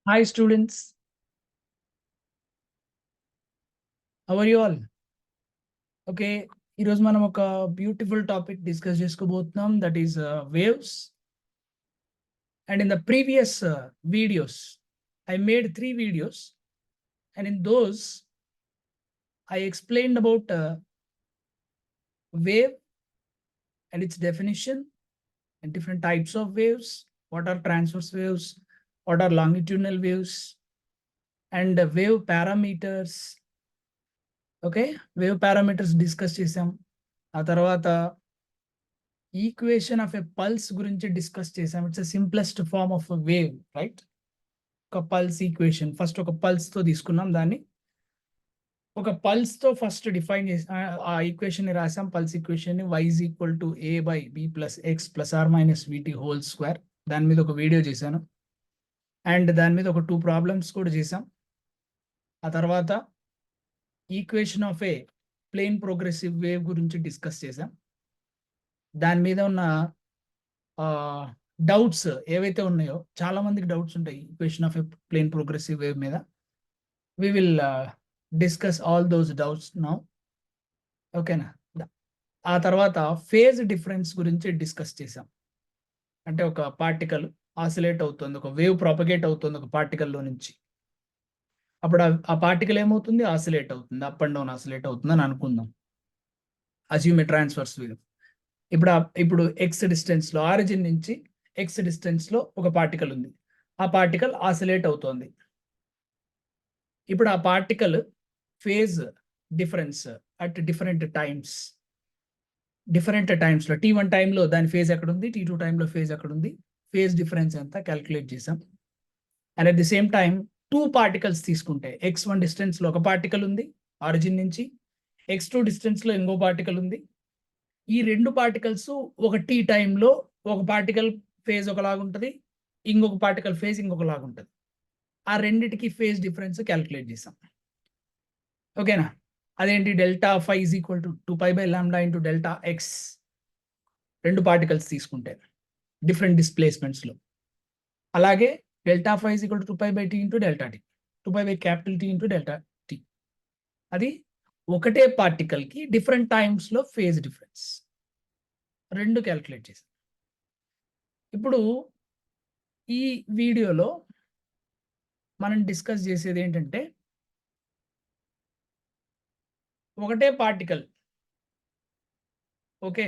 Hi students, how are you all? Okay, ఈరోజు మనం ఒక బ్యూటిఫుల్ టాపిక్ డిస్కస్ చేసుకోబోతున్నాం, that is waves. And in the previous videos, I made 3 videos, and in those I explained about wave and its definition and different types of waves, what are transverse waves, what are longitudinal waves, and wave parameters. Okay, wave parameters discuss చేసాం. ఆ తర్వాత equation of a pulse గురించి discuss చేసాం. It's a simplest form of wave, right? ఒక pulse equation first ఒక pulse తో తీసుకున్నాం. దాన్ని ఒక పల్స్ తో ఫస్ట్ డిఫైన్ చేసి ఆ ఈక్వేషన్ ని రాసాం. పల్స్ ఈక్వేషన్ ని y is equal to a by b plus x plus r minus vt whole square. దాని మీద ఒక వీడియో చేశాను అండ్ దాని మీద ఒక 2 ప్రాబ్లమ్స్ కూడా చేసాం. ఆ తర్వాత equation of a plane progressive wave గురించి డిస్కస్ చేసాం. దాని మీద ఉన్న డౌట్స్ ఏవైతే ఉన్నాయో, చాలా మందికి డౌట్స్ ఉంటాయి equation of a plane progressive wave మీద. We will discuss all those doubts now. ఓకేనా? ఆ తర్వాత ఫేజ్ డిఫరెన్స్ గురించి డిస్కస్ చేసాం. అంటే ఒక పార్టికల్ ఆసిలేట్ అవుతుంది, ఒక వేవ్ ప్రాపగేట్ అవుతుంది ఒక పార్టికల్లో నుంచి. అప్పుడు ఆ పార్టికల్ ఏమవుతుంది? ఆసిలేట్ అవుతుంది, అప్ అండ్ డౌన్ ఆసిలేట్ అవుతుంది అని అనుకుందాం. అస్యూమ్ ఏ ట్రాన్స్వర్స్ వేవ్. ఇప్పుడు ఎక్స్ డిస్టెన్స్ లో, ఆరిజిన్ నుంచి ఎక్స్ డిస్టెన్స్ లో ఒక పార్టికల్ ఉంది. ఆ పార్టికల్ ఆసిలేట్ అవుతోంది. ఇప్పుడు ఆ particle phase difference at different times లో, t1 టైంలో దాని ఫేజ్ ఎక్కడ ఉంది, t2 టైంలో ఫేజ్ ఎక్కడ ఉంది, ఫేజ్ డిఫరెన్స్ ఎంత క్యాల్కులేట్ చేసాం. And at the same time 2 particles తీసుకుంటే, x1 డిస్టెన్స్ లో ఒక పార్టికల్ ఉంది ఆరిజిన్ నుంచి, x2 డిస్టెన్స్ లో ఇంకో పార్టికల్ ఉంది. ఈ 2 పార్టికల్స్ ఒక టీ టైంలో ఒక పార్టికల్ ఫేజ్ ఒకలాగుంటుంది, ఇంకొక పార్టికల్ ఫేజ్ ఇంకొకలాగుంటుంది. ఆ రెండిటికి ఫేజ్ డిఫరెన్స్ క్యాల్కులేట్ చేసాం. ఓకేనా? అదేంటి? Delta phi is equal to 2π by lambda into delta x. 2 particles తీసుకుంటే డిఫరెంట్ డిస్ప్లేస్మెంట్స్లో. అలాగే delta phi is equal to 2π by t into delta t, 2π by capital t into delta t. అది ఒకటే పార్టికల్కి different టైమ్స్లో ఫేజ్ డిఫరెన్స్ 2 క్యాల్కులేట్ చేసాం. ఇప్పుడు ఈ వీడియోలో మనం డిస్కస్ చేసేది ఏంటంటే, ఒకటే పార్టికల్, ఓకే,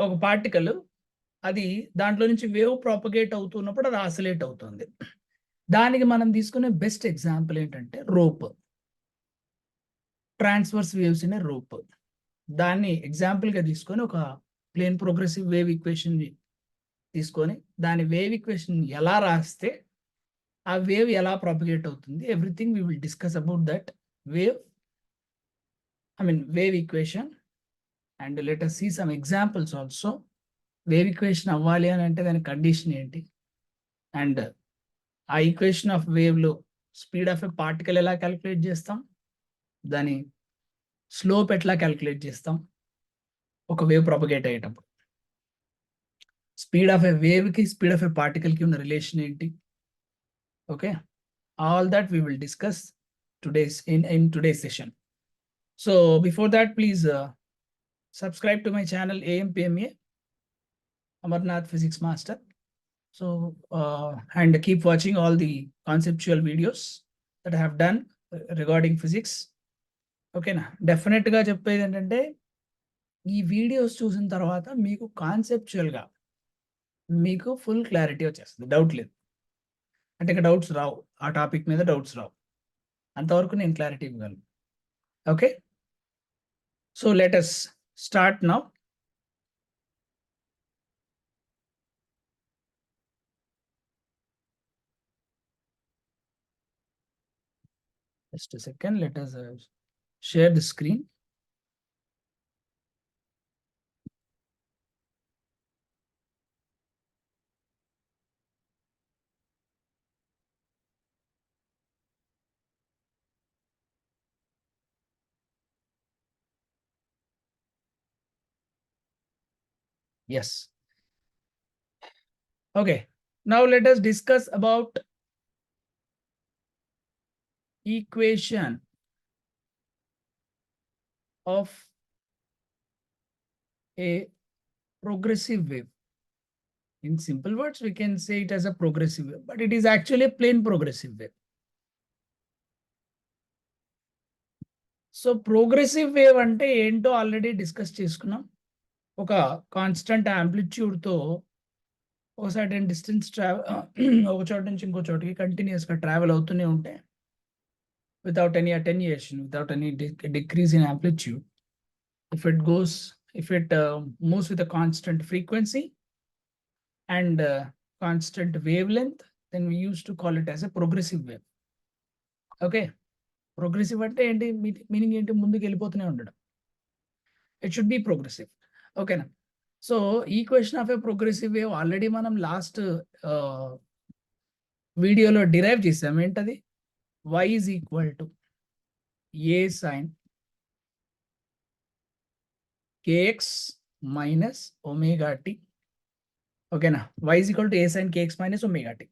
ఒక పార్టికల్ అది దాంట్లో నుంచి వేవ్ ప్రాపగేట్ అవుతున్నప్పుడు అది ఆసిలేట్ అవుతుంది. దానికి మనం తీసుకునే బెస్ట్ ఎగ్జాంపుల్ ఏంటంటే rope. Transverse waves in rope. దాన్ని ఎగ్జాంపుల్గా తీసుకొని ఒక ప్లేన్ ప్రోగ్రెసివ్ వేవ్ ఈక్వేషన్ తీసుకొని దాని వేవ్ ఈక్వేషన్ ఎలా రాస్తే ఆ వేవ్ ఎలా ప్రాపగేట్ అవుతుంది, everything we will discuss about that wave, wave equation. And let us see some examples also. Wave equation అవ్వాలి అని అంటే దాని కండిషన్ ఏంటి, అండ్ ఆ ఈక్వేషన్ ఆఫ్ వేవ్లో స్పీడ్ ఆఫ్ ఎ పార్టికల్ ఎలా క్యాలిక్యులేట్ చేస్తాం, దాని స్లోప్ ఎట్లా క్యాలిక్యులేట్ చేస్తాం, ఒక వేవ్ ప్రాపగేట్ అయ్యేటప్పుడు స్పీడ్ ఆఫ్ ఎ వేవ్కి స్పీడ్ ఆఫ్ ఎ పార్టికల్కి ఉన్న రిలేషన్ ఏంటి. Okay, all that we will discuss in today's session. So before that, please subscribe to my channel AMPMA, Amarnath Physics Master. So and keep watching all the conceptual videos that I have done regarding physics. ఓకేనా? డెఫినెట్గా చెప్పేది ఏంటంటే, ఈ videos చూసిన తర్వాత మీకు కాన్సెప్చువల్గా మీకు full clarity వచ్చేస్తుంది, డౌట్ లేదు. అంటే ఇంకా డౌట్స్ రావు, ఆ టాపిక్ మీద డౌట్స్ రావు, అంతవరకు నేను క్లారిటీ ఇవ్వగలను. Okay, so let us start now. Just a second, let us share the screen. Yes. Okay. Now let us discuss about equation of a progressive wave. In simple words, we can say it as a progressive wave, but it is actually a plain progressive wave. So progressive wave అంటే ఏంటో already discuss చేసుకున్నాం. ఒక constant యాంప్లిట్యూడ్తో ఒక certain distance ఒక చోట నుంచి ఇంకో చోటికి కంటిన్యూస్గా ట్రావెల్ అవుతూనే ఉంటాయి without any attenuation, without any decrease in amplitude. If it moves with a constant frequency and constant wavelength, then we used to call it as a progressive wave. Okay, progressive అంటే ఏంటి, meaning ఏంటి, ముందుకు వెళ్ళిపోతూనే ఉండడం. It should be progressive. ఓకేనా. So equation of a progressive wave already మనం last వీడియోలో derive చేసాం. ఏంటది? y is equal to a sin kx minus omega t. ఓకేనా. y is equal to a sin kx minus omega t.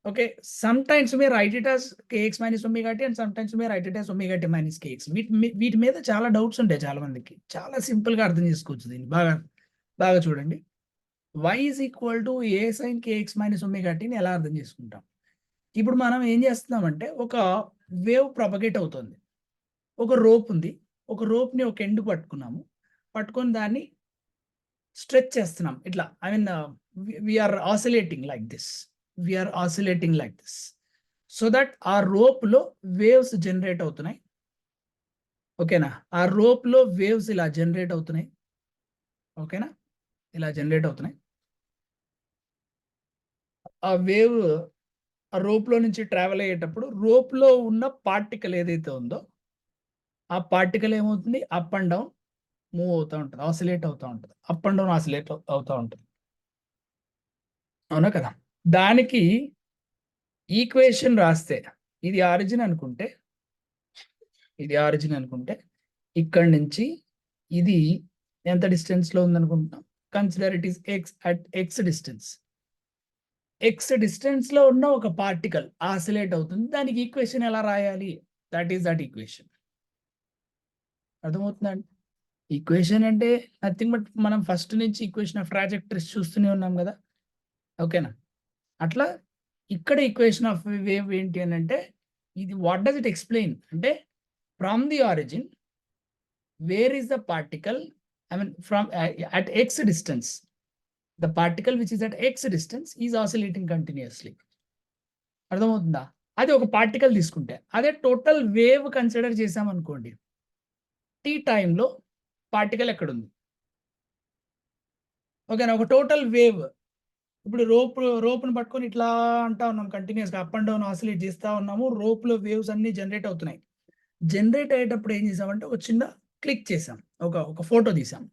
Okay, sometimes we write it as kx minus omega t and sometimes we write it as omega t minus kx. వీటి మీద చాలా doubts ఉంటాయి చాలా మందికి. చాలా simple గా అర్థం చేసుకోవచ్చు దీన్ని. బాగా చూడండి. y is equal to a sin kx minus omega t ని ఎలా అర్థం చేసుకుంటాం? ఇప్పుడు మనం ఏం చేస్తున్నామంటే ఒక వేవ్ ప్రొపగేట్ అవుతుంది. ఒక రోప్ ఉంది. ఒక రోప్ని ఒక ఎండ్ పట్టుకొని దాన్ని స్ట్రెచ్ చేస్తున్నాం ఇట్లా. I mean we are oscillating like this. So that ఆ రోప్లో వేవ్స్ జనరేట్ అవుతున్నాయి. ఓకేనా. ఆ రోప్లో వేవ్స్ ఇలా జనరేట్ అవుతున్నాయి. ఓకేనా, ఇలా జనరేట్ అవుతున్నాయి. ఆ వేవ్ ఆ రోప్లో నుంచి ట్రావెల్ అయ్యేటప్పుడు రోప్లో ఉన్న పార్టికల్ ఏదైతే ఉందో ఆ పార్టికల్ ఏమవుతుంది, అప్ అండ్ డౌన్ మూవ్ అవుతూ ఉంటుంది, ఆసిలేట్ అవుతూ ఉంటుంది. అప్ అండ్ డౌన్ ఆసిలేట్ అవుతూ ఉంటుంది. అవునా కదా. దానికి ఈక్వేషన్ రాస్తే ఇది ఆరిజిన్ అనుకుంటే ఇక్కడి నుంచి ఇది ఎంత డిస్టెన్స్లో ఉందనుకుంటున్నాం? Consider it is x distance. X distance లో ఉన్న ఒక పార్టికల్ ఆసిలేట్ అవుతుంది. దానికి ఈక్వేషన్ ఎలా రాయాలి? That equation. అర్థమవుతుందండి? ఈక్వేషన్ అంటే నథింగ్ బట్ మనం ఫస్ట్ నుంచి ఈక్వేషన్ ఆఫ్ ట్రాజెక్టరీస్ చూస్తూనే ఉన్నాం కదా. ఓకేనా. అట్లా ఇక్కడ ఈక్వేషన్ ఆఫ్ వేవ్ ఏంటి అని అంటే ఇది వాట్ డస్ ఇట్ ఎక్స్ప్లెయిన్ అంటే from the origin where is the particle, I mean from at X distance the particle which is at x distance is oscillating continuously. అర్థమవుతుందా? అది ఒక పార్టికల్ తీసుకుంటే, అదే టోటల్ వేవ్ కన్సిడర్ చేసాం అనుకోండి, tea టైంలో particle ఎక్కడుంది? ఓకేనా. ఒక టోటల్ వేవ్ ఇప్పుడు రోప్ను పట్టుకొని ఇట్లా అంటా ఉన్నాం, కంటిన్యూస్గా అప్ అండ్ డౌన్ ఆసిలేట్ చేస్తూ ఉన్నాము. రోప్లో వేవ్స్ అన్ని జనరేట్ అవుతున్నాయి. జనరేట్ అయ్యేటప్పుడు ఏం చేసామంటే ఒక చిన్న క్లిక్ చేసాం, ఒక ఫోటో తీసాం.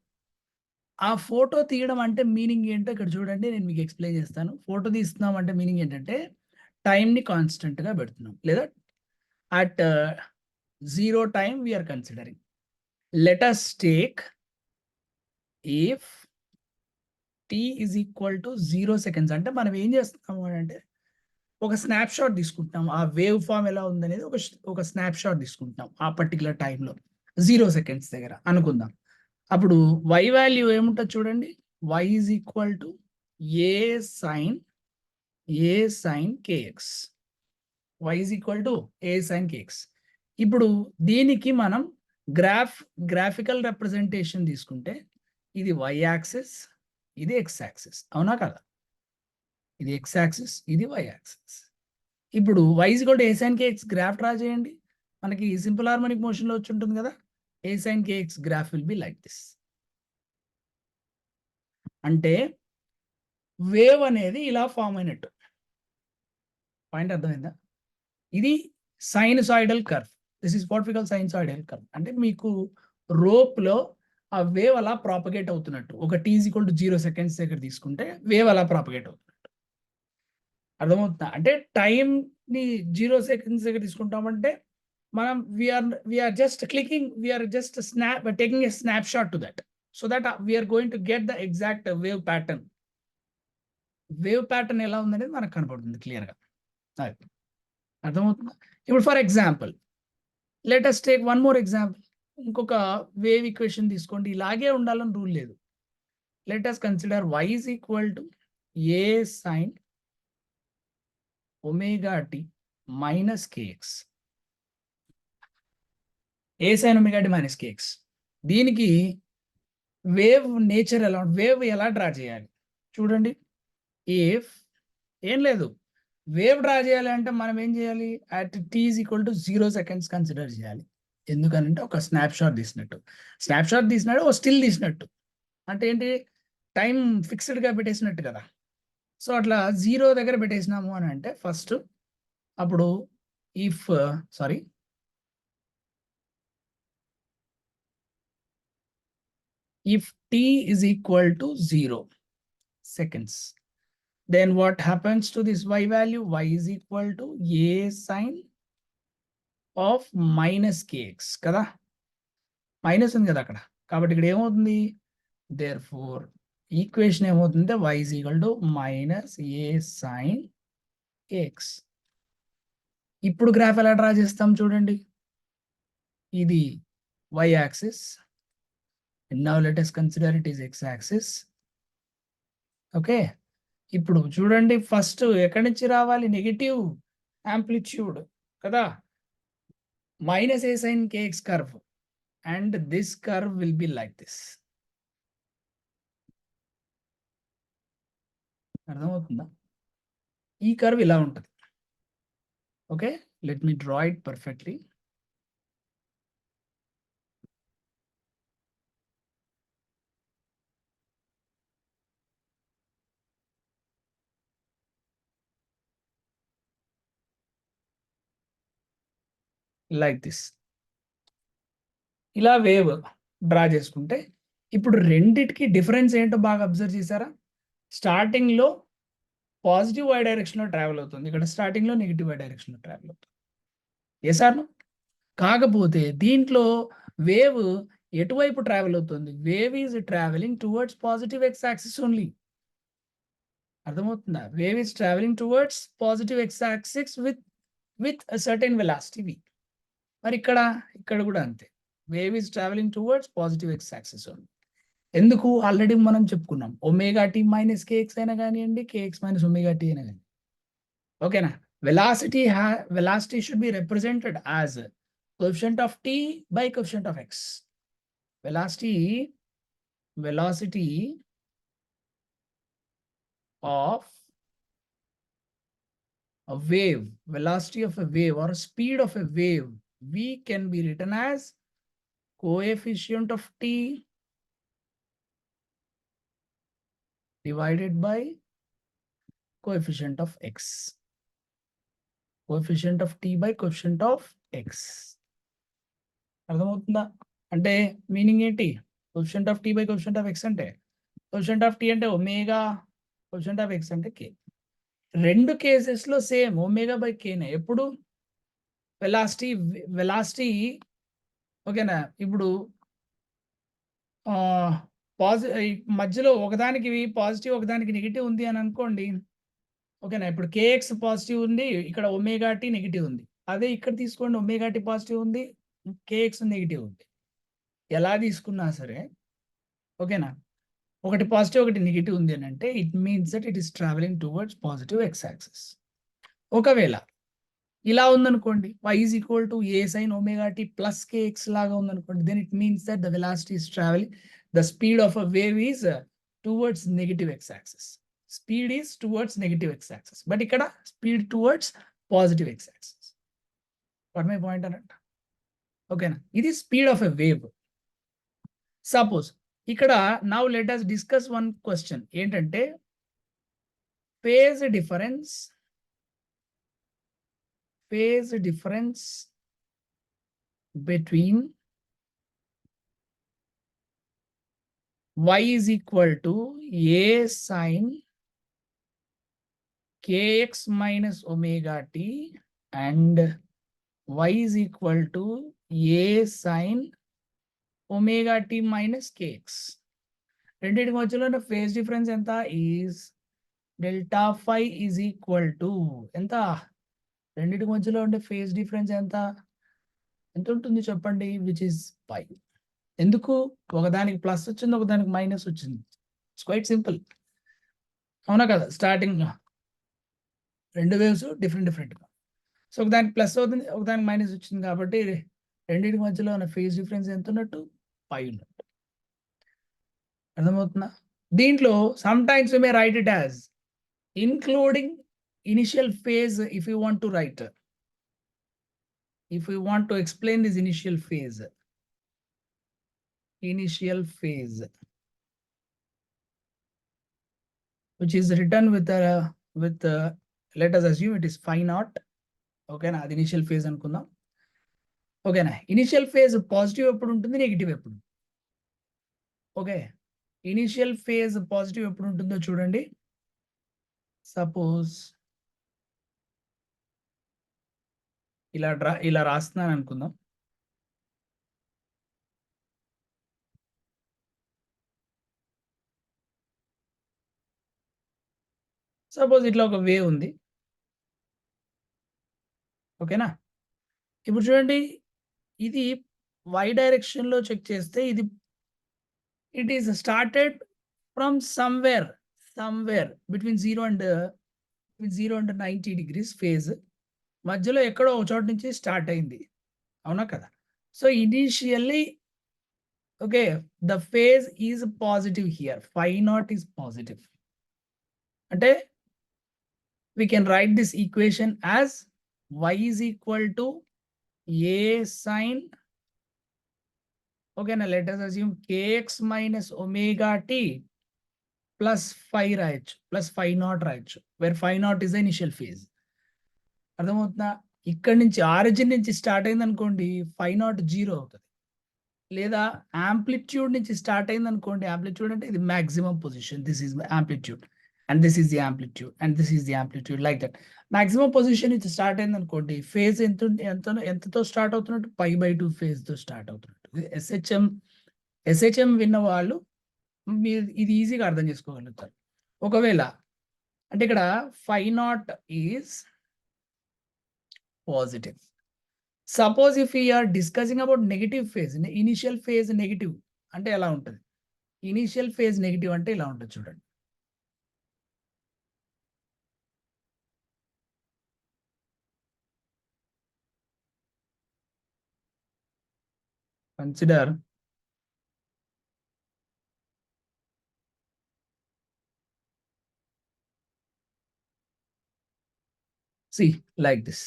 ఆ ఫోటో తీయడం అంటే మీనింగ్ ఏంటో ఇక్కడ చూడండి, నేను మీకు ఎక్స్ప్లెయిన్ చేస్తాను. ఫోటో తీస్తున్నాం అంటే మీనింగ్ ఏంటంటే టైంని కాన్స్టెంట్గా పెడుతున్నాం, లేదా at 0 time we are considering. Let us take if t is equal to 0 seconds. అంటే మనం ఏం చేస్తున్నాము అంటే ఒక స్నాప్ షాట్ తీసుకుంటున్నాం. ఆ వేవ్ ఫామ్ ఎలా ఉందనేది ఒక స్నాప్ షాట్ తీసుకుంటున్నాం ఆ పర్టికులర్ టైంలో 0 seconds దగ్గర అనుకుందాం. అప్పుడు y వాల్యూ ఏముంటుంది చూడండి. y is equal to a sin kx. y is equal to a sin kx. ఇప్పుడు దీనికి మనం గ్రాఫికల్ రిప్రజెంటేషన్ తీసుకుంటే ఇది y యాక్సిస్, ఇది x యాక్సిస్. అవునా కదా. ఇది x యాక్సిస్, ఇది y యాక్సిస్. ఇప్పుడు y is equal to a sin kx graph draw చేయండి. మనకి సింపుల్ హార్మోనిక్ మోషన్లో వచ్చి ఉంటుంది కదా. a sin kx graph will be like this. అంటే వేవ్ అనేది ఇలా ఫామ్ అయినట్టు. పాయింట్ అర్థమైందా? ఇది sinusoidal curve. This is what we call sinusoidal curve. అంటే మీకు రోప్లో ఆ వేవ్ అలా ప్రాపగేట్ అవుతున్నట్టు. ఒక t = 0 seconds దగ్గర తీసుకుంటే వేవ్ అలా ప్రాపగేట్ అవుతున్నట్టు. అర్థమవుతుందా? అంటే టైంని 0 seconds దగ్గర తీసుకుంటామంటే మనం we are just clicking, we are just taking a snapshot to that, so that we are going to get the exact wave pattern. Wave pattern ఎలా ఉందనేది మనకు కనపడుతుంది క్లియర్గా. అర్థమవుతుందా? ఇప్పుడు for example let us take one more example. ఇంకొక wave equation తీసుకోండి. ఇలాగే ఉండాలని రూల్ లేదు. Let us consider y is equal to a sin omega t minus kx. a sin omega t minus kx. దీనికి వేవ్ నేచర్ ఎలా, wave ఎలా draw చేయాలి చూడండి. ఇఫ్ ఏం లేదు, వేవ్ డ్రా చేయాలి అంటే మనం ఏం చేయాలి, at t is equal to 0 seconds consider చేయాలి. ఎందుకనంటే ఒక స్నాప్ షాట్ తీసినట్టు, ఒక స్టిల్ తీసినట్టు, అంటే ఏంటి, టైం ఫిక్స్డ్గా పెట్టేసినట్టు కదా. సో అట్లా 0 దగ్గర పెట్టేసినాము అని అంటే ఫస్ట్ అప్పుడు if if t is equal to 0 seconds, then what happens to this y value? Y is equal to a sin of minus kx కదా, మైనస్ ఉంది కదా అక్కడ. కాబట్టి ఇక్కడ ఏమవుతుంది, దేర్ ఫోర్ ఈక్వేషన్ ఏమవుతుంది, y is equal to minus a sin kx. ఇప్పుడు graph ఎలా డ్రా చేస్తాం చూడండి. ఇది y axis, now let us consider it is x axis. Okay, ఇప్పుడు చూడండి ఫస్ట్ ఎక్కడి నుంచి రావాలి, నెగిటివ్ యాంప్లిట్యూడ్ కదా, minus a sine k x curve, and this curve will be like this. అర్థమవుతుందా? ఈ కర్వ్ ఇలా ఉంటుంది. Okay, let me draw it perfectly. Like this. ఇలా వేవ్ డ్రా చేసుకుంటే ఇప్పుడు రెండిటికి డిఫరెన్స్ ఏంటో బాగా అబ్జర్వ్ చేశారా. స్టార్టింగ్ లో పాజిటివ్ వై డైరెక్షన్ లో ట్రావెల్ అవుతుంది, ఇక్కడ స్టార్టింగ్ లో నెగిటివ్ వై డైరెక్షన్ లో ట్రావెల్ అవుతుంది. ఏ సార్, కాకపోతే దీంట్లో వేవ్ ఎటువైపు ట్రావెల్ అవుతుంది, wave is travelling towards positive x axis only. అర్థమవుతుందా? Wave is travelling towards positive x axis with certain velocity v. మరి ఇక్కడ కూడా అంతే, wave is travelling towards positive x axis only. ఎందుకు, ఆల్రెడీ మనం చెప్పుకున్నాం, ఒమేగా టీ మైనస్ కేఎక్స్ అయినా కానివ్వండి, కేఎక్స్ మైనస్ ఒమేగా టీ అయినా కానీ. ఓకేనా, velocity should be represented as coefficient of t by coefficient of x. velocity of a wave, velocity of a wave or speed of a wave, v can be written as coefficient of t divided by coefficient of x. coefficient of t by coefficient of x. అర్థమవుతుందా? అంటే meaning ఏంటి, coefficient of t by coefficient of x అంటే, coefficient of t అంటే omega, coefficient of x అంటే k. రెండు cases లో same omega by కేనే. ఎప్పుడు velocity ఓకేనా. ఇప్పుడు మధ్యలో ఒకదానికి పాజిటివ్ ఒకదానికి నెగిటివ్ ఉంది అని అనుకోండి. ఓకేనా, ఇప్పుడు కేఎక్స్ పాజిటివ్ ఉంది, ఇక్కడ ఒమేగా టీ నెగిటివ్ ఉంది. అదే ఇక్కడ తీసుకోండి, ఒమేగా టీ పాజిటివ్ ఉంది, కేఎక్స్ నెగిటివ్ ఉంది. ఎలా తీసుకున్నా సరే ఓకేనా, ఒకటి పాజిటివ్ ఒకటి నెగిటివ్ ఉంది అని అంటే it means that it is travelling towards positive x axis. ఒకవేళ ఇలా ఉందనుకోండి, y is equal to a sin omega t plus kx లాగా ఉందనుకోండి, then it means that the velocity is traveling, the speed of a wave is towards negative x axis. Speed is towards negative x axis, but ఇక్కడ speed towards positive x axis. What my point అన్నట్టు. ఓకేనా, ఇది speed of a wave. Suppose ఇక్కడ now let us discuss one question, ఏంటంటే phase difference between y is equal to a sin kx minus omega t and y is equal to a sin omega t minus kx. రెండింటి మధ్యలో phase difference ఎంత, is delta phi is equal to ఎంత, రెండింటి మధ్యలో ఉండే phase difference ఎంత ఉంటుంది చెప్పండి, విచ్ ఇస్ పై. ఎందుకు ఒకదానికి ప్లస్ వచ్చింది, ఒకదానికి మైనస్ వచ్చింది? ఇట్స్ క్వైట్ సింపుల్, అవునా కదా? స్టార్టింగ్ రెండు వేవ్స్ డిఫరెంట్గా, సో ఒకదానికి ప్లస్ అవుతుంది, ఒకదానికి మైనస్ వచ్చింది, కాబట్టి రెండింటి మధ్యలో ఉన్న ఫేజ్ డిఫరెన్స్ ఎంత ఉన్నట్టు? పై ఉన్నట్టు. అర్థమవుతుందా? దీంట్లో some times May right it as including initial phase. If you want to write, if we want to explain this initial phase, which is written with let us assume it is phi naught. Okay na, the initial phase అనుకుందాం. Okay నా, initial phase positive ఎప్పుడు ఉంటుంది, negative ఎప్పుడు? Okay, initial phase positive ఎప్పుడు ఉంటుందో చూడండి. Suppose ఇలా రాస్తున్నాను అనుకుందాం. సపోజ్ ఇట్లా ఒక వేవ్ ఉంది, ఓకేనా? ఇప్పుడు చూడండి, ఇది y డైరెక్షన్ లో చెక్ చేస్తే ఇది it is started from somewhere between 0 and 90 degrees phase మధ్యలో ఎక్కడో ఒక చోట నుంచి స్టార్ట్ అయింది, అవునా కదా? So initially okay, the phase is positive here, phi naught is positive. అంటే we can write this equation as y is equal to a sin, okay now let us assume kx minus omega t plus phi రాయొచ్చు, plus phi naught రాయొచ్చు, where phi naught is the initial phase. అర్థమవుతుందా? ఇక్కడ నుంచి origin నుంచి start అయింది అనుకోండి, phi naught 0 అవుతుంది. లేదా యాంప్లిట్యూడ్ నుంచి స్టార్ట్ అయింది అనుకోండి, యాంప్లిట్యూడ్ అంటే ఇది maximum position, this is amplitude and this is the amplitude and this is the amplitude, like that. Maximum position నుంచి స్టార్ట్ అయింది అనుకోండి, ఫేజ్ ఎంతతో స్టార్ట్ అవుతున్నట్టు? π/2 ఫేజ్ తో స్టార్ట్ అవుతున్నట్టు. ఎస్హెచ్ఎం విన్న వాళ్ళు మీరు ఇది ఈజీగా అర్థం చేసుకోగలుగుతారు. ఒకవేళ అంటే ఇక్కడ phi naught is positive. Suppose if are discussing about negative phase, initial phase negative అంటే ఎలా ఉంటుంది? ఇనిషియల్ ఫేజ్ నెగిటివ్ అంటే ఇలా ఉంటుంది చూడండి. Consider C like this.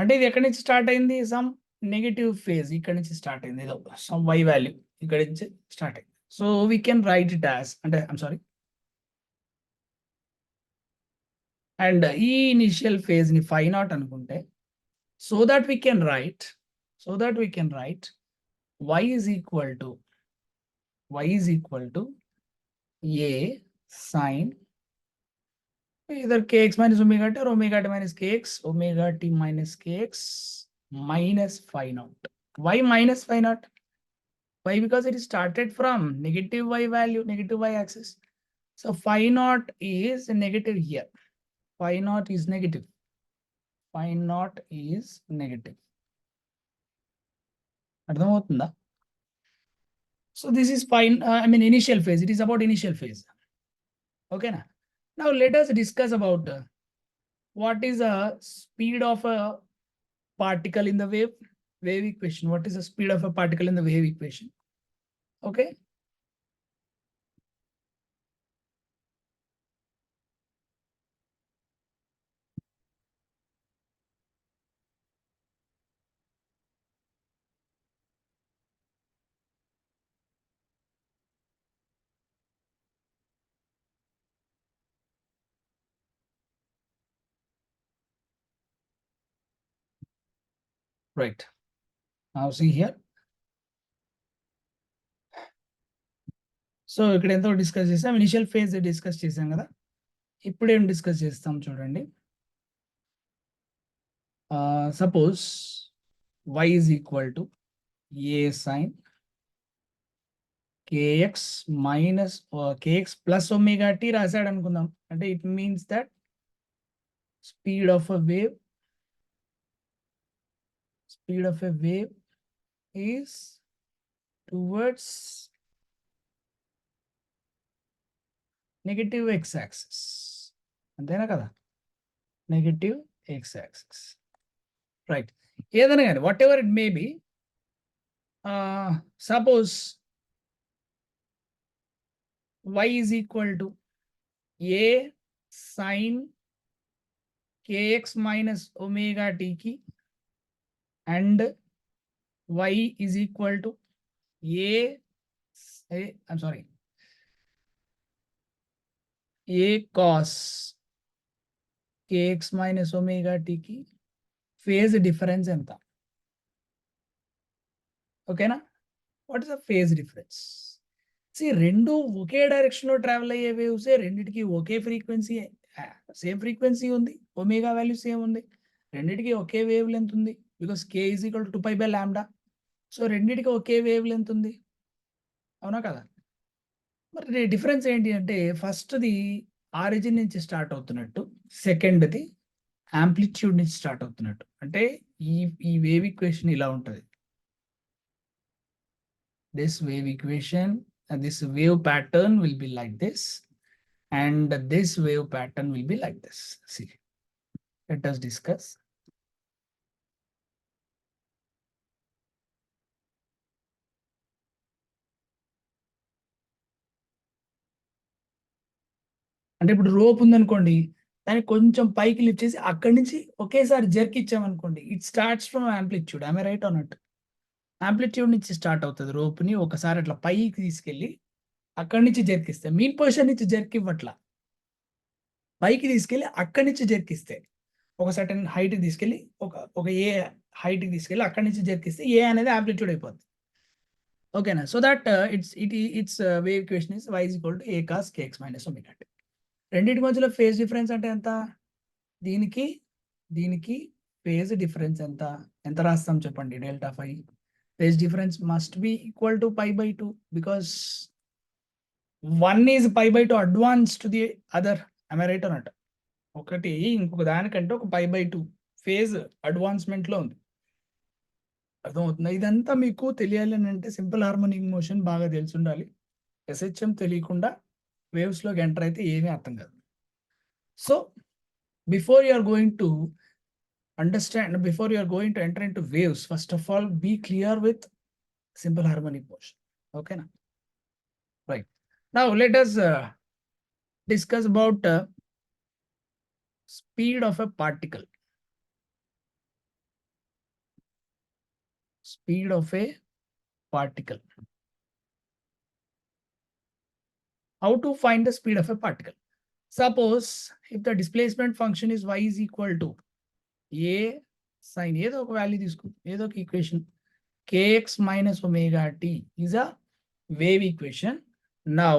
అంటే ఇది ఎక్కడి నుంచి స్టార్ట్ అయింది? సమ్ నెగిటివ్ ఫేజ్ ఇక్కడ నుంచి స్టార్ట్ అయింది, ఏదో సమ్ y వాల్యూ ఇక్కడ నుంచి స్టార్ట్ అయింది. So we can right it as, అంటే ఐమ్ సారీ, అండ్ ఈ ఇనిషియల్ ఫేజ్ ని phi naught అనుకుంటే, so that we can right y is equal to a sin either kx minus omega t or omega t minus kx, omega t minus kx minus phi naught. Why minus phi naught? Why? Because it started from negative y value, negative y axis. So phi naught is negative here. Phi naught is negative. అర్థమవుతుందా? So this is fine. I mean initial phase. It is about initial phase. Okay na? Now let us discuss about what is the speed of a particle in the wave equation. What is the speed of a particle in the wave equation? Okay. Right. Now see here. So ఇక్కడ ఎంతో discuss చేసాం, initial phase discuss చేసాం కదా. ఇప్పుడు ఏం discuss చేస్తాం చూడండి. Suppose y is equal to a sin kx minus kx plus omega t రాశాడు అనుకుందాం. అంటే it means that speed of a wave is towards negative x-axis. అంతేనా కదా? Negative x-axis. రైట్. ఏదైనా కానీ what ever it may be, suppose y is equal to a sin kx minus omega t కి and y is equal to a cos kx minus omega t కి phase difference ఎంత? ఓకేనా? What is the phase difference? రెండు ఒకే direction లో travel అయ్యే waves, రెండిటికి ఒకే ఫ్రీక్వెన్సీ, సేమ్ ఫ్రీక్వెన్సీ ఉంది, ఒమేగా వాల్యూ సేమ్ ఉంది, రెండిటికి ఒకే వేవ్ లెంత్ ఉంది, because k is equal to 2π/λ. So రెండిటికి ఒకే వేవ్ లెంత్ ఉంది, అవునా కదా? మరి డిఫరెన్స్ ఏంటి అంటే, ఫస్ట్ది ఆరిజిన్ నుంచి స్టార్ట్ అవుతున్నట్టు, సెకండ్ది యాంప్లిట్యూడ్ నుంచి స్టార్ట్ అవుతున్నట్టు. అంటే ఈ వేవ్ ఈక్వేషన్ ఇలా ఉంటుంది. This wave equation and this wave pattern will be like this, and this wave pattern will be like this. See, let us discuss. అంటే ఇప్పుడు రోప్ ఉందనుకోండి, దాన్ని కొంచెం పైకి లిఫ్ట్ చేసి అక్కడి నుంచి ఒకేసారి జర్క్ ఇచ్చామనుకోండి, it starts from amplitude. I right or not? Amplitude నుంచి స్టార్ట్ అవుతుంది రోప్ని, ఒకసారి అట్లా పైకి తీసుకెళ్ళి అక్కడి నుంచి జర్కిస్తే, మీన్ పొజిషన్ నుంచి జర్క్ ఇవ్వట్లా, పైకి తీసుకెళ్ళి అక్కడి నుంచి జర్కిస్తే, ఒక సర్టన్ హైట్ తీసుకెళ్ళి ఒక ఏ హైట్కి తీసుకెళ్ళి అక్కడి నుంచి జర్కిస్తే ఏ అనేది యాంప్లిట్యూడ్ అయిపోద్ది. ఓకేనా? So that it's wave equation is y is equal to a cos kx minus omega t. రెండింటి మధ్యలో ఫేజ్ డిఫరెన్స్ అంటే ఎంత? దీనికి ఫేజ్ డిఫరెన్స్ ఎంత రాస్తాం చెప్పండి? Delta phi. Phase difference must be equal to π/2, because one is π/2 advance to the other. I right అన్నట్టు, ఒకటి ఇంకొక దానికంటే ఒక π/2 ఫేజ్ అడ్వాన్స్మెంట్ లో ఉంది. అర్థమవుతుంది? ఇదంతా మీకు తెలియాలి అని అంటే సింపుల్ హార్మోనిక్ మోషన్ బాగా తెలిసి ఉండాలి. SHM తెలియకుండా వేవ్స్ లోకి ఎంటర్ అయితే ఏమీ అర్థం కాదు. So before you are going to understand, before you are going to enter in to waves, first of all be clear with simple harmonic motion. ఓకేనా? Right. Now let us discuss about speed of a particle. Speed of a particle. How to find the speed of a particle? Suppose if the displacement function is y is equal to a sin ఏదో ఒక value తీసుకో, ఏదో ఒక equation, kx minus omega t is a wave equation. Now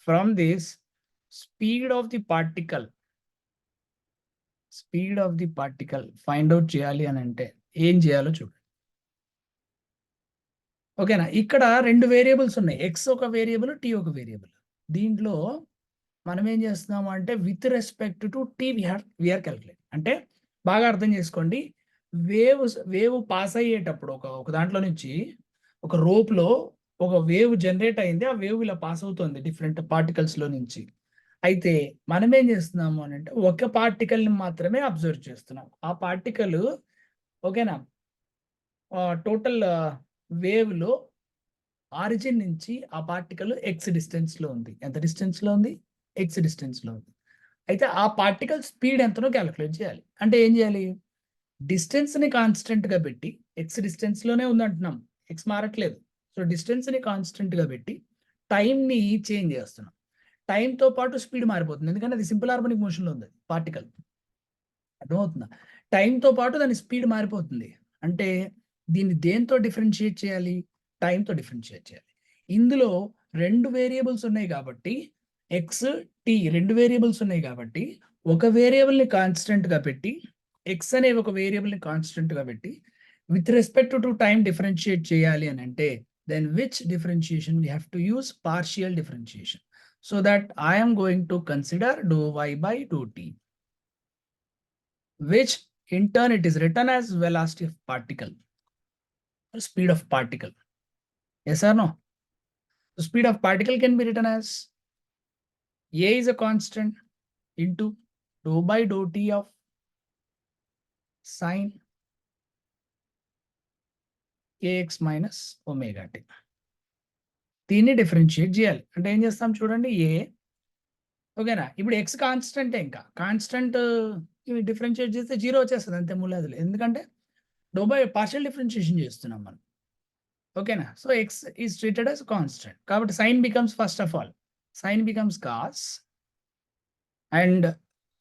from this, speed of the particle find out చేయాలి అని అంటే ఏం చేయాలో చూడండి. ఓకేనా? ఇక్కడ రెండు వేరియబుల్స్ ఉన్నాయి, x ఒక వేరియబుల్, t ఒక వేరియబుల్. దీంట్లో మనం ఏం చేస్తున్నాము అంటే with respect to t we are calculate. అంటే బాగా అర్థం చేసుకోండి, వేవ్ పాస్ అయ్యేటప్పుడు ఒక దాంట్లో నుంచి ఒక రోప్ లో ఒక వేవ్ జనరేట్ అయింది, ఆ వేవ్ ఇలా పాస్ అవుతుంది డిఫరెంట్ పార్టికల్స్ లో నుంచి. అయితే మనం ఏం చేస్తున్నాము అని అంటే ఒక పార్టికల్ ని మాత్రమే అబ్జర్వ్ చేస్తున్నాం. ఆ పార్టికల్, ఓకేనా, టోటల్ వేవ్ లో ఆరిజిన్ నుంచి ఆ పార్టికల్ ఎక్స్ డిస్టెన్స్ లో ఉంది. ఎంత డిస్టెన్స్ లో ఉంది? ఎక్స్ డిస్టెన్స్ లో ఉంది. అయితే ఆ పార్టికల్ స్పీడ్ ఎంతనో క్యాలిక్యులేట్ చేయాలి. అంటే ఏం చేయాలి? డిస్టెన్స్ ని కాన్స్టెంట్ గా పెట్టి, ఎక్స్ డిస్టెన్స్ లోనే ఉంది అంటున్నాం, ఎక్స్ మారట్లేదు. సో డిస్టెన్స్ ని కాన్స్టెంట్ గా పెట్టి టైం ని చేంజ్ చేస్తున్నాం. టైం తో పాటు స్పీడ్ మారిపోతుంది, ఎందుకంటే అది సింపుల్ హార్మోనిక్ మోషన్ లో ఉంది పార్టికల్. అర్థమవుతుందా? టైం తో పాటు దాని స్పీడ్ మారిపోతుంది. అంటే దీన్ని దేంతో డిఫరెన్షియేట్ చేయాలి? టైంతో డిఫరెన్షియేట్ చేయాలి. ఇందులో రెండు వేరియబుల్స్ ఉన్నాయి కాబట్టి, ఎక్స్ టీ రెండు వేరియబుల్స్ ఉన్నాయి కాబట్టి, ఒక వేరియబుల్ ని కాన్స్టెంట్ గా పెట్టి, ఎక్స్ అనే ఒక వేరియబుల్ ని కాన్స్టెంట్ గా పెట్టి with respect to time differentiate చేయాలి అని అంటే, then which differentiation we have to use? Partial differentiation. So that I am going to consider dou y by dou t. which in turn it is written as velocity of particle or speed of particle. Yes or no? The speed of particle can be written as A is a constant into dou by dou t of sine kx minus omega t. దీన్ని differentiate చేయాలి అంటే ఏం చేస్తాం చూడండి ఏ ఓకేనా ఇప్పుడు X constant ఇంకా constant ఇవి డిఫరెన్షియేట్ చేస్తే జీరో వచ్చేస్తుంది అంతే మూలదులు ఎందుకంటే డో బై పార్షియల్ డిఫరెన్షియేషన్ చేస్తున్నాం మనం ఓకేనా so x is treated as constant కాబట్టి sine becomes first of all sine becomes cos and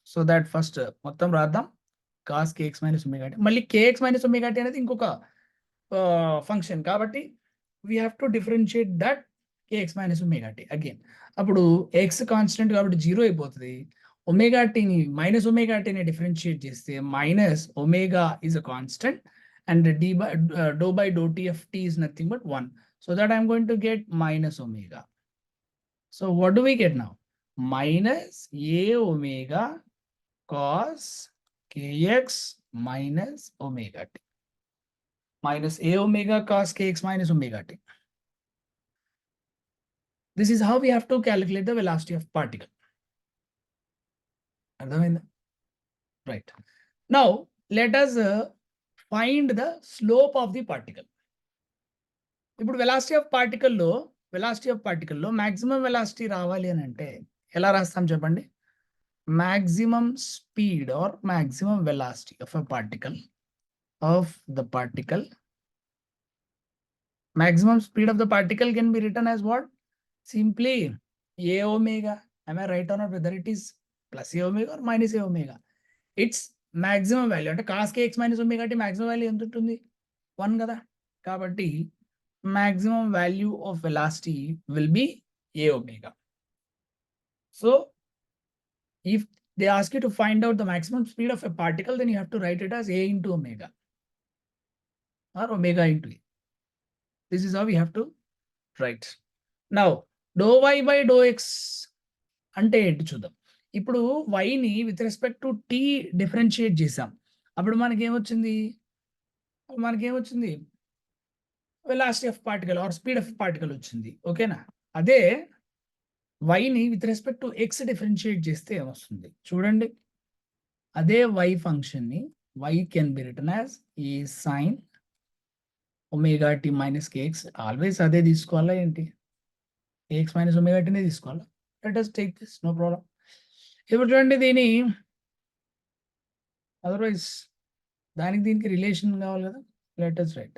so that first మొత్తం రాద్దాం cos k x minus omega t మళ్ళీ కేఎక్స్ మైనస్ ఒమేగా టీ అనేది ఇంకొక function కాబట్టి we have to differentiate that k x minus omega t again అప్పుడు x constant కాబట్టి zero అయిపోతుంది omega టీని మైనస్ ఒమేగా టీని డిఫరెన్షియేట్ చేస్తే minus omega is a constant and d by do by dou t of t is nothing but 1 so that I'm going to get minus omega so what do we get now minus a omega cos kx minus omega t minus a omega cos kx minus omega t. This is how we have to calculate the velocity of particle. Right. Now, let us find the slope of the particle. ఇప్పుడు velocity of particle లో maximum velocity రావాలి అని అంటే ఎలా రాస్తాం చెప్పండి maximum speed or maximum velocity of a particle maximum speed of the particle can be written as what? Simply a omega. Am I right or not? Whether it is plus a omega or minus a omega, its maximum value అంటే cos kx minus omega t maximum value ఎంత ఉంటుంది 1 కదా కాబట్టి maximum value of velocity will be a omega. So if they ask you to find out the maximum speed of a particle, then you have to write it as a into omega or omega into a. This is how we have to write. Now, dou y by dou x అంటే ఏంటి చూద్దాం ఇప్పుడు yని with respect to t differentiate చేసాం అప్పుడు మనకేమొచ్చింది velocity of particle or speed of particle వచ్చింది ఓకేనా అదే వైని with respect to x differentiate చేస్తే ఏమొస్తుంది చూడండి అదే వై ఫంక్షన్ని y can be written as ఈ sine omega t minus kx always అదే తీసుకోవాలా ఏంటి కేఎక్స్ మైనస్ ఒమేగా టీనే తీసుకోవాలా let us take this no problem ఇప్పుడు చూడండి దీని అదర్వైజ్ దానికి దీనికి రిలేషన్ కావాలి కదా let us write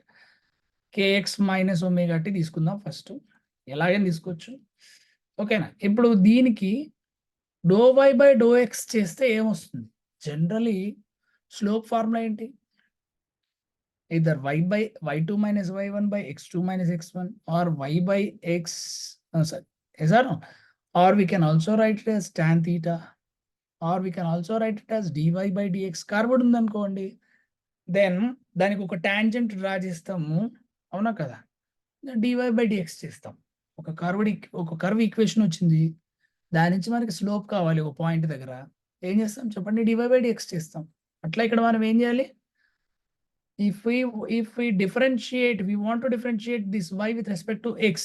k x minus omega t తీసుకుందాం ఫస్ట్ ఎలాగైనా తీసుకోవచ్చు ఓకేనా ఇప్పుడు దీనికి dou y by do x చేస్తే ఏమొస్తుంది జనరలీ స్లోప్ ఫార్ములా ఏంటి either y by y2 minus y1 by x2 minus x1 or y by x sorry yes or no or we can also write it as tan theta or we can also write it as dy by dx కార్బన్ ఉందనుకోండి then దానికి ఒక tangent draw చేస్తాము అవునా కదా dy by dx చేస్తాం ఒక curve equation వచ్చింది దాని నుంచి మనకి స్లోప్ కావాలి ఒక పాయింట్ దగ్గర ఏం చేస్తాం చెప్పండి dy బై dx చేస్తాం అట్లా ఇక్కడ మనం ఏం చేయాలి if we differentiate we want to differentiate this y with respect to x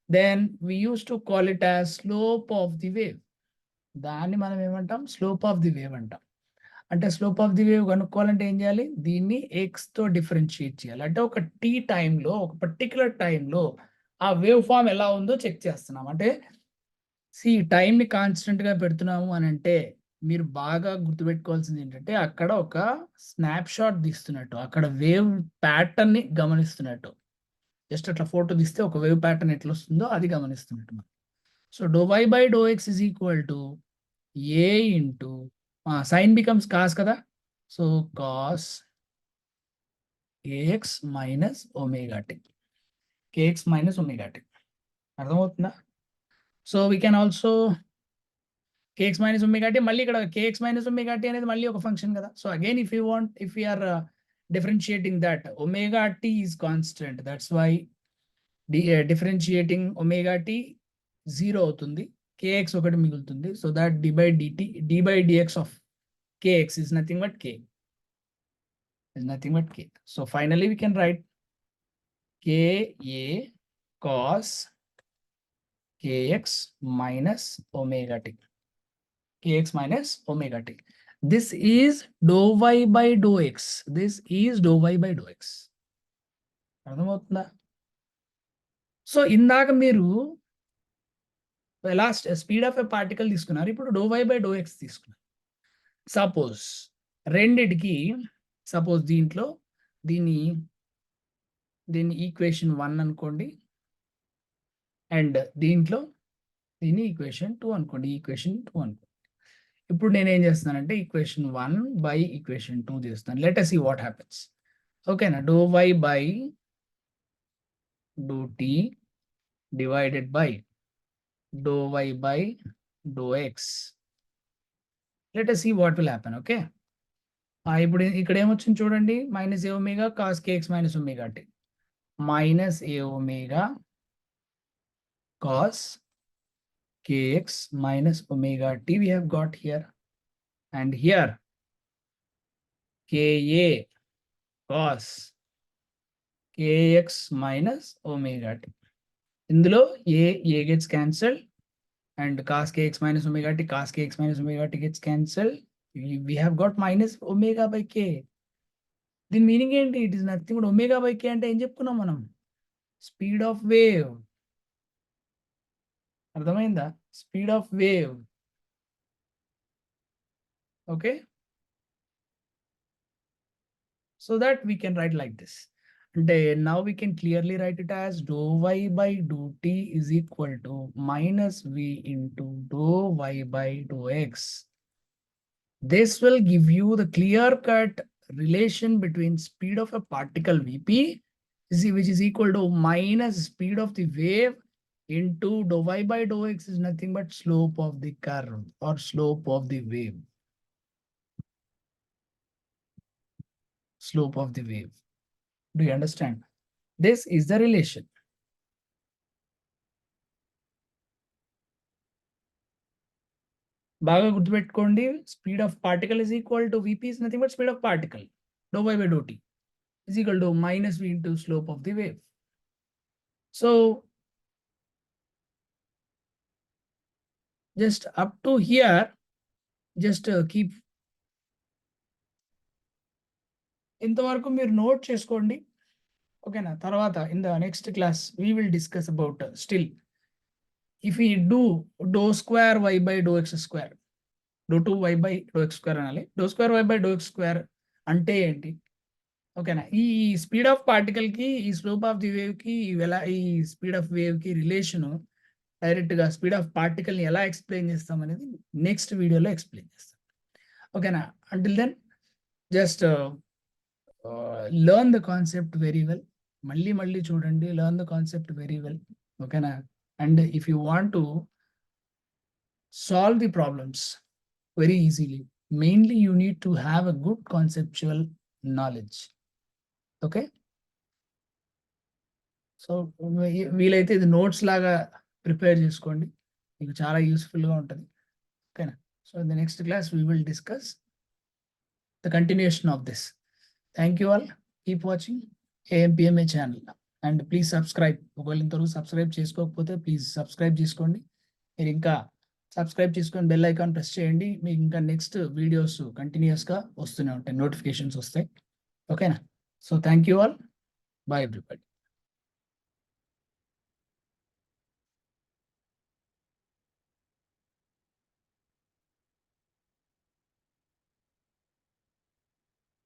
then we used to call it as slope of the wave దాన్ని మనం ఏమంటాం స్లోప్ ఆఫ్ ది వేవ్ అంటాం అంటే స్లోప్ ఆఫ్ ది వేవ్ కనుక్కోవాలంటే ఏం చేయాలి దీన్ని x తో differentiate చేయాలి అంటే ఒక t టైంలో ఒక పర్టికులర్ టైంలో ఆ వేవ్ ఫామ్ ఎలా ఉందో చెక్ చేస్తున్నాం అంటే టైంని కాన్స్టెంట్గా పెడుతున్నాము అని అంటే మీరు బాగా గుర్తుపెట్టుకోవాల్సింది ఏంటంటే అక్కడ ఒక స్నాప్ షాట్ తీస్తున్నట్టు అక్కడ వేవ్ ప్యాటర్న్ని గమనిస్తున్నట్టు జస్ట్ అట్లా ఫోటో తీస్తే ఒక వేవ్ ప్యాటర్న్ ఎట్లా వస్తుందో అది గమనిస్తున్నట్టు మనం so do y by do x is equal to A into sine becomes cos కదా so cos ax minus omega t kx minus omega t అర్థమవుతుందా so we can also kx minus omega t మళ్ళీ ఇక్కడ kx minus omega t అనేది మళ్ళీ ఒక function కదా so again if we are differentiating that omega t is constant that's why differentiating omega t 0 అవుతుంది kx ఒకటి మిగులుతుంది so that d by dx of kx is nothing but k. Is nothing but k. So finally we can write ka cos kx minus omega t. Kx minus omega t. This is dou y by dou x. This is dou y by dou x. అర్థమవుతుందా? So ఇందాక మీరు last speed of a particle తీసుకున్నారు, ఇప్పుడు dou y by do x తీసుకున్నారు. Suppose రెండిటికి suppose దీంట్లో దీన్ని equation 1 అనుకోండి, అండ్ దీంట్లో దీన్ని ఈక్వేషన్ 2 అనుకోండి, ఈక్వేషన్ 2 అనుకోండి. ఇప్పుడు నేను ఏం చేస్తానంటే ఈక్వేషన్ 1 బై ఈక్వేషన్ 2 చేస్తాను. Let us see what happens. ఓకేనా? Dou y by dou t divided by dou y by dou x. Let us see what will happen. Okay. ఇప్పుడు ఇక్కడ ఏమొచ్చింది చూడండి, minus a omega cos k x minus omega t, minus a omega cos k x minus omega t we have got here, and here ka cos kx minus omega t. ఇందులో a gets cancelled and cos kx minus omega t, cos kx minus omega t gets cancelled. We have got minus omega by k. దీని meaning ఏంటి? It is nothing but omega by k అంటే ఏం చెప్పుకున్నాం మనం? Speed of wave. అర్థమైందా? Speed of wave. Okay, so that we can write like this. అంటే now we can clearly write it as dou y by dou t is equal to minus v into dou y by dou x. This will give you the clear-cut relation between speed of a particle Vp, which is equal to minus speed of the wave into dou y by dou x is nothing but slope of the curve or slope of the wave. Slope of the wave. Do you understand? This is the relation. బాగా గుర్తుపెట్టుకోండి, speed of particle is equal to Vp is nothing but speed of particle. Dou y by dou t is equal to minus v into slope of the wave. So just up to here, just keep ఇంతవరకు మీరు note చేసుకోండి. ఓకేనా? తర్వాత in the next class we will discuss about still if you do do square y by do x square, do 2y by do x square అనాలి. Do square y by do x square అంటే ఏంటి? ఓకేనా? ఈ speed of particle కి ఈ slope of the wave కి ఎలా, ఈ స్పీడ్ ఆఫ్ వేవ్ కి రిలేషన్ డైరెక్ట్ గా స్పీడ్ ఆఫ్ పార్టికల్ ని ఎలా ఎక్స్ప్లెయిన్ చేస్తాం అనేది నెక్స్ట్ వీడియోలో ఎక్స్ప్లెయిన్ చేస్తాం. ఓకేనా? Until then just learn the concept very well. మళ్ళీ చూడండి, learn the concept very well. ఓకేనా? And if you want to solve the problems very easily, mainly you need to have a good conceptual knowledge. Okay? So వీలైతే ఇది notes లాగా prepare చేసుకోండి, మీకు చాలా యూస్ఫుల్గా ఉంటుంది. ఓకేనా? So in the next class we will discuss the continuation of this. Thank you all. Keep watching AMPMA channel and please subscribe. ఒకవేళ ఇంతవరకు సబ్స్క్రైబ్ చేసుకోకపోతే ప్లీజ్ సబ్స్క్రైబ్ చేసుకోండి. మీరు ఇంకా సబ్స్క్రైబ్ చేసుకొని బెల్ ఐకాన్ ప్రెస్ చేయండి. మీకు ఇంకా నెక్స్ట్ వీడియోస్ కంటిన్యూస్గా వస్తూనే ఉంటాయి, నోటిఫికేషన్స్ వస్తాయి. ఓకేనా? So thank you all. Bye everybody.